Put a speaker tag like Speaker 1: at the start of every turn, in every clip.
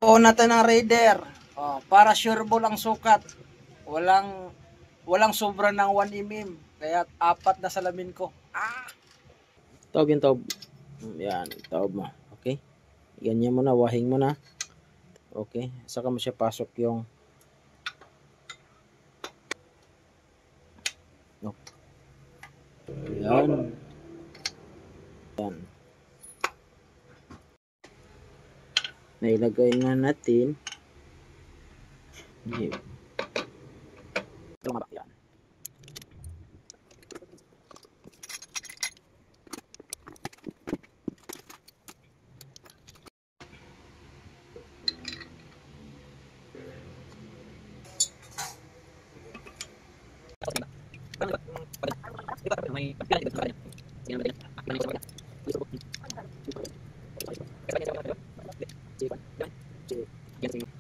Speaker 1: O natin ng Raider. Para sure ball ang sukat. Walang sobra ng 1 mm. Kaya 4 na salamin ko.
Speaker 2: Taob yung taob. Yan, taob mo. Okay? Ganyan mo na, wahing mo na. Okay? Saka mo siya pasok yung yan. Yan. Nailagay na natin. Yan. Yan.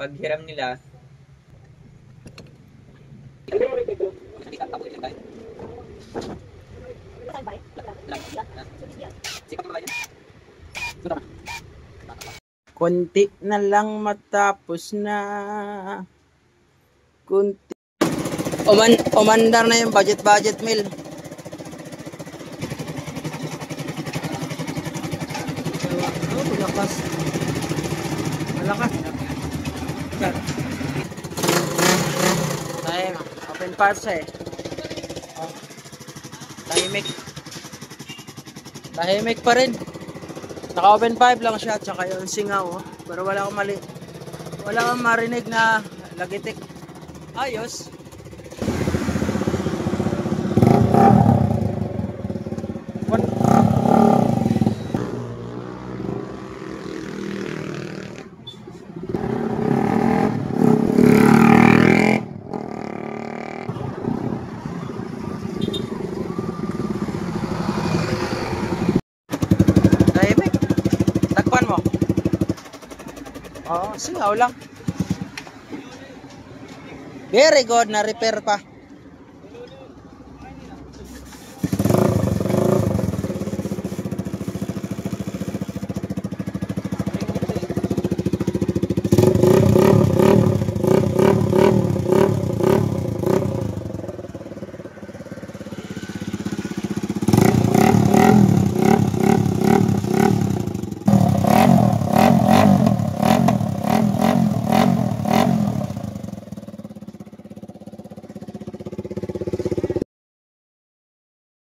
Speaker 3: Paghiram nila,
Speaker 2: Kunti na lang matapos na. Kunti.
Speaker 1: Umandar na yung budget meal. Malakas.
Speaker 2: Time. Open parts eh. Tahimik pa rin. Naka open 5 lang siya. Tsaka yung singaw. Pero wala kang marinig na lagitik. Ayos. Tahimik. Takpan mo. Singaw lang. Very good. Na-repair pa.